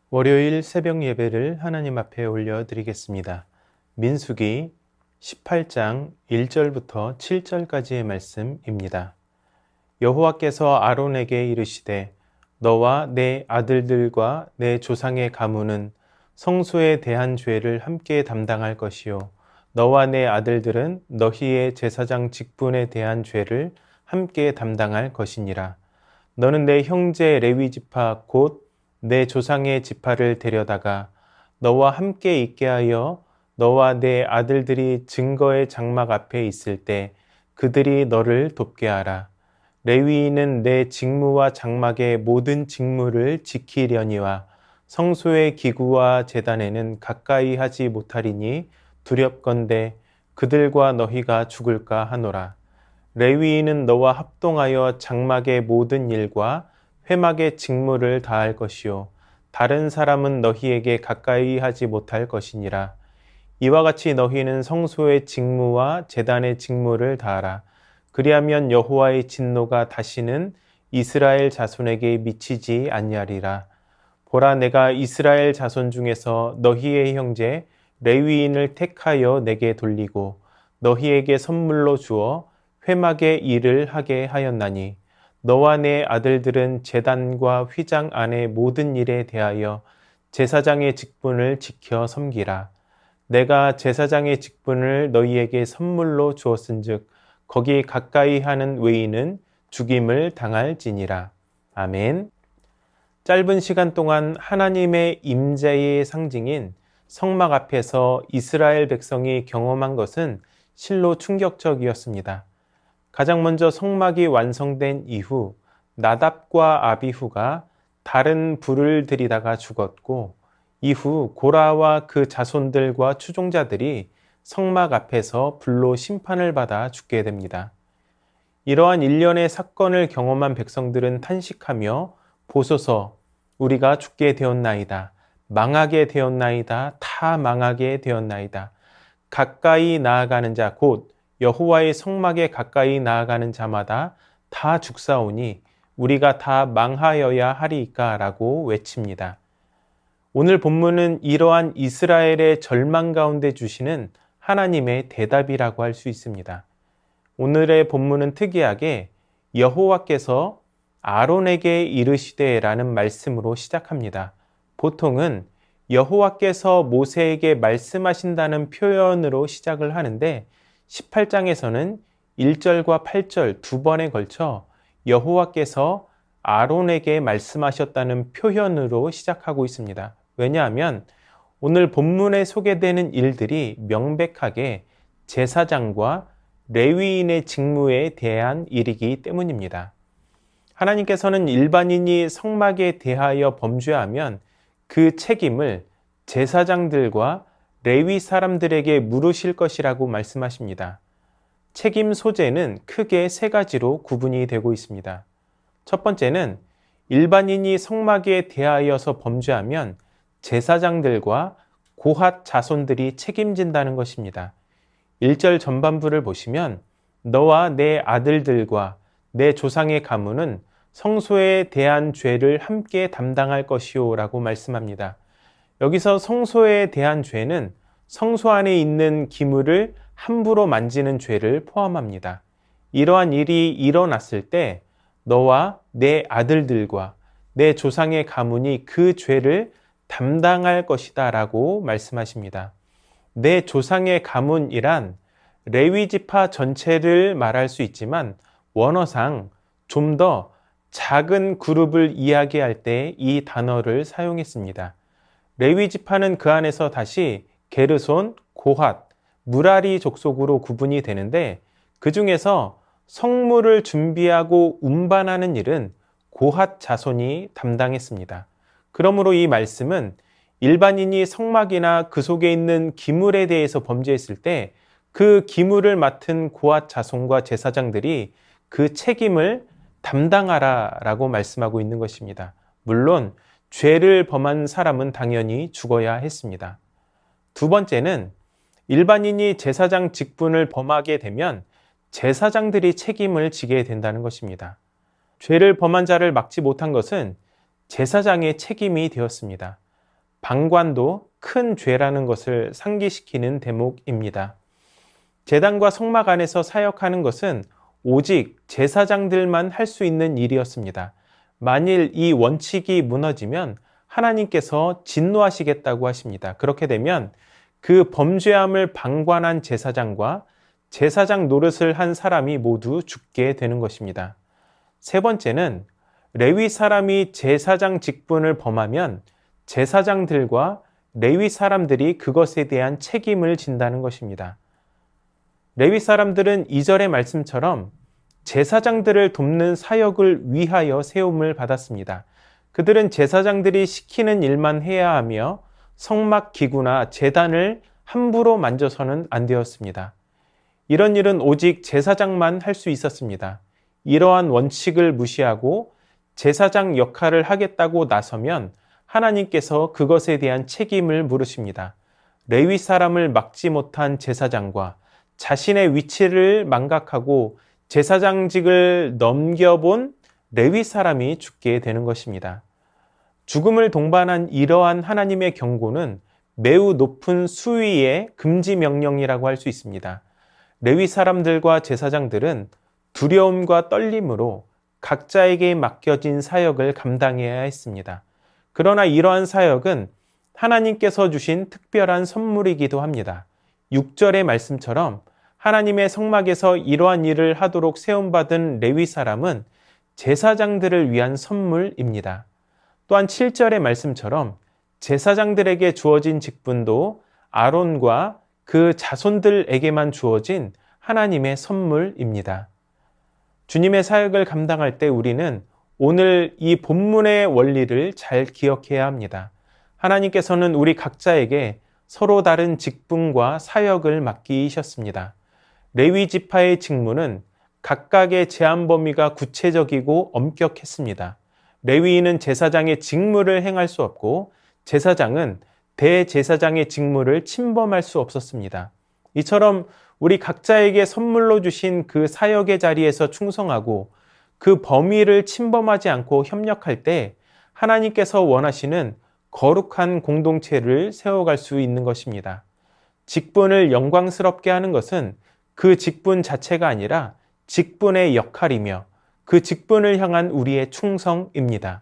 월요일 새벽 예배를 하나님 앞에 올려드리겠습니다. 민수기 18장 1절부터 7절까지의 말씀입니다. 여호와께서 아론에게 이르시되 너와 내 아들들과 내 조상의 가문은 성소에 대한 죄를 함께 담당할 것이요 너와 내 아들들은 너희의 제사장 직분에 대한 죄를 함께 담당할 것이니라. 너는 내 형제 레위 지파 곧 내 조상의 지파를 데려다가 너와 함께 있게 하여 너와 내 아들들이 증거의 장막 앞에 있을 때 그들이 너를 돕게 하라. 레위인은 내 직무와 장막의 모든 직무를 지키려니와 성소의 기구와 제단에는 가까이 하지 못하리니 두렵건대 그들과 너희가 죽을까 하노라. 레위인은 너와 합동하여 장막의 모든 일과 회막의 직무를 다할 것이요 다른 사람은 너희에게 가까이 하지 못할 것이니라. 이와 같이 너희는 성소의 직무와 제단의 직무를 다하라. 그리하면 여호와의 진노가 다시는 이스라엘 자손에게 미치지 아니하리라. 보라, 내가 이스라엘 자손 중에서 너희의 형제 레위인을 택하여 내게 돌리고 너희에게 선물로 주어 회막의 일을 하게 하였나니 너와 내 아들들은 제단과 휘장 안의 모든 일에 대하여 제사장의 직분을 지켜 섬기라. 내가 제사장의 직분을 너희에게 선물로 주었은즉 거기 가까이 하는 외인은 죽임을 당할지니라. 아멘. 짧은 시간 동안 하나님의 임재의 상징인 성막 앞에서 이스라엘 백성이 경험한 것은 실로 충격적이었습니다. 가장 먼저 성막이 완성된 이후 나답과 아비후가 다른 불을 들이다가 죽었고 이후 고라와 그 자손들과 추종자들이 성막 앞에서 불로 심판을 받아 죽게 됩니다. 이러한 일련의 사건을 경험한 백성들은 탄식하며 보소서 우리가 죽게 되었나이다. 망하게 되었나이다. 다 망하게 되었나이다. 가까이 나아가는 자 곧 여호와의 성막에 가까이 나아가는 자마다 다 죽사오니 우리가 다 망하여야 하리이까 라고 외칩니다. 오늘 본문은 이러한 이스라엘의 절망 가운데 주시는 하나님의 대답이라고 할 수 있습니다. 오늘의 본문은 특이하게 여호와께서 아론에게 이르시되 라는 말씀으로 시작합니다. 보통은 여호와께서 모세에게 말씀하신다는 표현으로 시작을 하는데 18장에서는 1절과 8절 두 번에 걸쳐 여호와께서 아론에게 말씀하셨다는 표현으로 시작하고 있습니다. 왜냐하면 오늘 본문에 소개되는 일들이 명백하게 제사장과 레위인의 직무에 대한 일이기 때문입니다. 하나님께서는 일반인이 성막에 대하여 범죄하면 그 책임을 제사장들과 레위 사람들에게 물으실 것이라고 말씀하십니다. 책임 소재는 크게 세 가지로 구분이 되고 있습니다. 첫 번째는 일반인이 성막에 대하여서 범죄하면 제사장들과 고핫 자손들이 책임진다는 것입니다. 1절 전반부를 보시면 너와 내 아들들과 내 조상의 가문은 성소에 대한 죄를 함께 담당할 것이요 라고 말씀합니다. 여기서 성소에 대한 죄는 성소 안에 있는 기물을 함부로 만지는 죄를 포함합니다. 이러한 일이 일어났을 때 너와 내 아들들과 내 조상의 가문이 그 죄를 담당할 것이다 라고 말씀하십니다. 내 조상의 가문이란 레위 지파 전체를 말할 수 있지만 원어상 좀 더 작은 그룹을 이야기할 때 이 단어를 사용했습니다. 레위 지파는 그 안에서 다시 게르손, 고핫, 무라리 족속으로 구분이 되는데 그 중에서 성물을 준비하고 운반하는 일은 고핫 자손이 담당했습니다. 그러므로 이 말씀은 일반인이 성막이나 그 속에 있는 기물에 대해서 범죄했을 때 그 기물을 맡은 고핫 자손과 제사장들이 그 책임을 담당하라 라고 말씀하고 있는 것입니다. 물론 죄를 범한 사람은 당연히 죽어야 했습니다. 두 번째는 일반인이 제사장 직분을 범하게 되면 제사장들이 책임을 지게 된다는 것입니다. 죄를 범한 자를 막지 못한 것은 제사장의 책임이 되었습니다. 방관도 큰 죄라는 것을 상기시키는 대목입니다. 제단과 성막 안에서 사역하는 것은 오직 제사장들만 할 수 있는 일이었습니다. 만일 이 원칙이 무너지면 하나님께서 진노하시겠다고 하십니다. 그렇게 되면 그 범죄함을 방관한 제사장과 제사장 노릇을 한 사람이 모두 죽게 되는 것입니다. 세 번째는 레위 사람이 제사장 직분을 범하면 제사장들과 레위 사람들이 그것에 대한 책임을 진다는 것입니다. 레위 사람들은 2절의 말씀처럼 제사장들을 돕는 사역을 위하여 세움을 받았습니다. 그들은 제사장들이 시키는 일만 해야 하며 성막 기구나 제단을 함부로 만져서는 안 되었습니다. 이런 일은 오직 제사장만 할 수 있었습니다. 이러한 원칙을 무시하고 제사장 역할을 하겠다고 나서면 하나님께서 그것에 대한 책임을 물으십니다. 레위 사람을 막지 못한 제사장과 자신의 위치를 망각하고 제사장직을 넘겨본 레위 사람이 죽게 되는 것입니다. 죽음을 동반한 이러한 하나님의 경고는 매우 높은 수위의 금지 명령이라고 할 수 있습니다. 레위 사람들과 제사장들은 두려움과 떨림으로 각자에게 맡겨진 사역을 감당해야 했습니다. 그러나 이러한 사역은 하나님께서 주신 특별한 선물이기도 합니다. 6절의 말씀처럼 하나님의 성막에서 이러한 일을 하도록 세움받은 레위 사람은 제사장들을 위한 선물입니다. 또한 7절의 말씀처럼 제사장들에게 주어진 직분도 아론과 그 자손들에게만 주어진 하나님의 선물입니다. 주님의 사역을 감당할 때 우리는 오늘 이 본문의 원리를 잘 기억해야 합니다. 하나님께서는 우리 각자에게 서로 다른 직분과 사역을 맡기셨습니다. 레위 지파의 직무는 각각의 제한 범위가 구체적이고 엄격했습니다. 레위인은 제사장의 직무를 행할 수 없고 제사장은 대제사장의 직무를 침범할 수 없었습니다. 이처럼 우리 각자에게 선물로 주신 그 사역의 자리에서 충성하고 그 범위를 침범하지 않고 협력할 때 하나님께서 원하시는 거룩한 공동체를 세워갈 수 있는 것입니다. 직분을 영광스럽게 하는 것은 그 직분 자체가 아니라 직분의 역할이며 그 직분을 향한 우리의 충성입니다.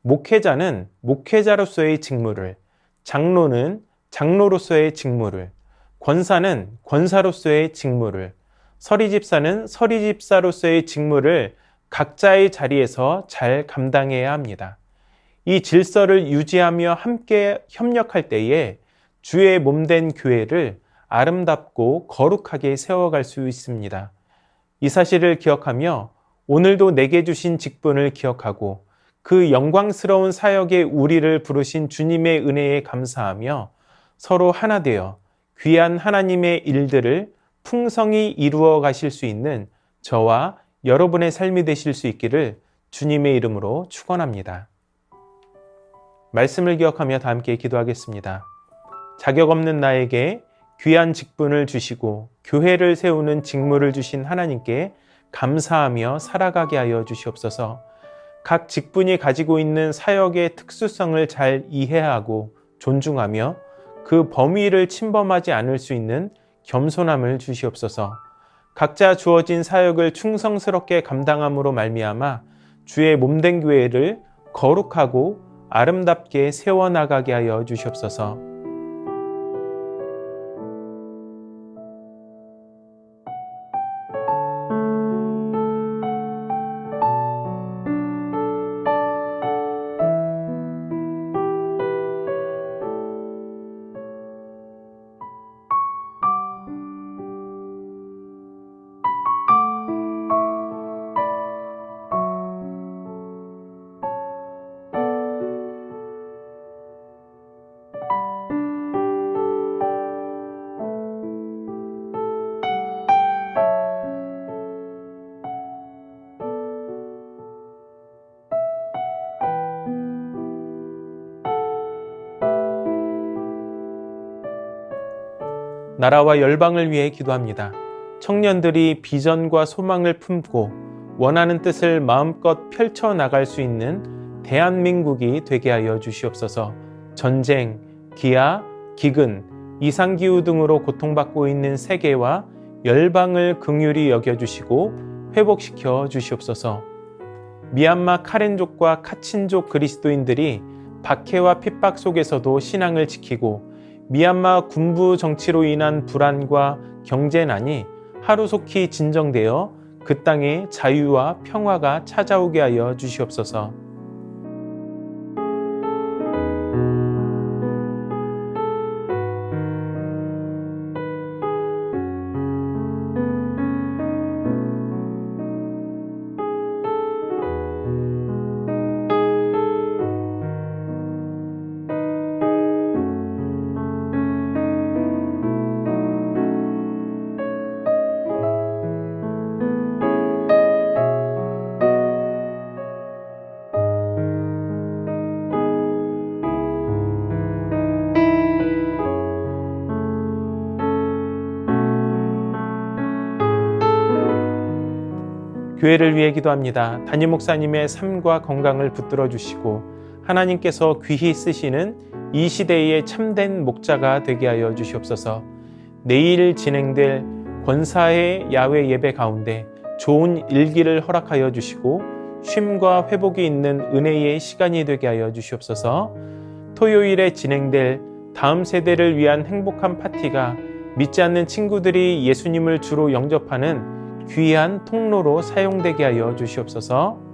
목회자는 목회자로서의 직무를, 장로는 장로로서의 직무를, 권사는 권사로서의 직무를, 서리집사는 서리집사로서의 직무를 각자의 자리에서 잘 감당해야 합니다. 이 질서를 유지하며 함께 협력할 때에 주의 몸된 교회를 아름답고 거룩하게 세워갈 수 있습니다. 이 사실을 기억하며 오늘도 내게 주신 직분을 기억하고 그 영광스러운 사역에 우리를 부르신 주님의 은혜에 감사하며 서로 하나 되어 귀한 하나님의 일들을 풍성히 이루어 가실 수 있는 저와 여러분의 삶이 되실 수 있기를 주님의 이름으로 축원합니다. 말씀을 기억하며 다 함께 기도하겠습니다. 자격 없는 나에게 귀한 직분을 주시고 교회를 세우는 직무를 주신 하나님께 감사하며 살아가게 하여 주시옵소서. 각 직분이 가지고 있는 사역의 특수성을 잘 이해하고 존중하며 그 범위를 침범하지 않을 수 있는 겸손함을 주시옵소서. 각자 주어진 사역을 충성스럽게 감당함으로 말미암아 주의 몸된 교회를 거룩하고 아름답게 세워나가게 하여 주시옵소서. 나라와 열방을 위해 기도합니다. 청년들이 비전과 소망을 품고 원하는 뜻을 마음껏 펼쳐나갈 수 있는 대한민국이 되게 하여 주시옵소서. 전쟁, 기아, 기근, 이상기후 등으로 고통받고 있는 세계와 열방을 긍휼히 여겨주시고 회복시켜 주시옵소서. 미얀마 카렌족과 카친족 그리스도인들이 박해와 핍박 속에서도 신앙을 지키고 미얀마 군부 정치로 인한 불안과 경제난이 하루속히 진정되어 그 땅에 자유와 평화가 찾아오게 하여 주시옵소서. 교회를 위해 기도합니다. 담임 목사님의 삶과 건강을 붙들어 주시고 하나님께서 귀히 쓰시는 이 시대의 참된 목자가 되게 하여 주시옵소서. 내일 진행될 권사의 야외 예배 가운데 좋은 일기를 허락하여 주시고 쉼과 회복이 있는 은혜의 시간이 되게 하여 주시옵소서. 토요일에 진행될 다음 세대를 위한 행복한 파티가 믿지 않는 친구들이 예수님을 주로 영접하는 귀한 통로로 사용되게 하여 주시옵소서.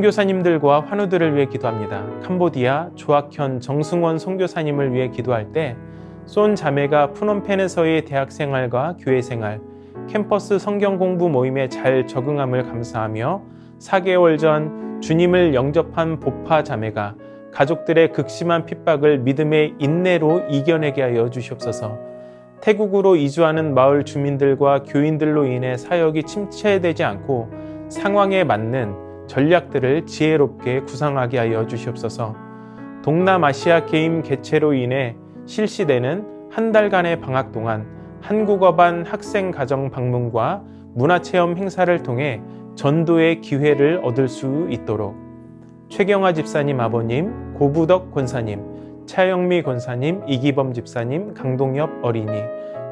선교사님들과 환우들을 위해 기도합니다. 캄보디아 조학현 정승원 선교사님을 위해 기도할 때 쏜 자매가 푸놈펜에서의 대학 생활과 교회 생활, 캠퍼스 성경 공부 모임에 잘 적응함을 감사하며 4개월 전 주님을 영접한 보파 자매가 가족들의 극심한 핍박을 믿음의 인내로 이겨내게 하여 주시옵소서. 태국으로 이주하는 마을 주민들과 교인들로 인해 사역이 침체되지 않고 상황에 맞는 전략들을 지혜롭게 구상하게 하여 주시옵소서. 동남아시아 게임 개최로 인해 실시되는 한 달간의 방학 동안 한국어반 학생 가정 방문과 문화체험 행사를 통해 전도의 기회를 얻을 수 있도록 최경화 집사님 아버님, 고부덕 권사님, 차영미 권사님, 이기범 집사님, 강동엽 어린이,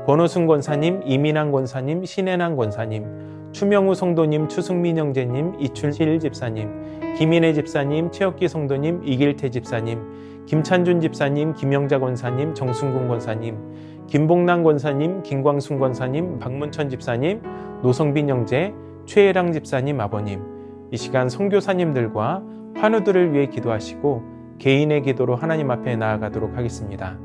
권호순 권사님, 이민환 권사님, 신혜남 권사님, 추명우 성도님, 추승민 형제님, 이춘실 집사님, 김인혜 집사님, 최혁기 성도님, 이길태 집사님, 김찬준 집사님, 김영자 권사님, 정순군 권사님, 김봉남 권사님, 김광순 권사님, 박문천 집사님, 노성빈 형제, 최혜랑 집사님 아버님, 이 시간 선교사님들과 환우들을 위해 기도하시고 개인의 기도로 하나님 앞에 나아가도록 하겠습니다.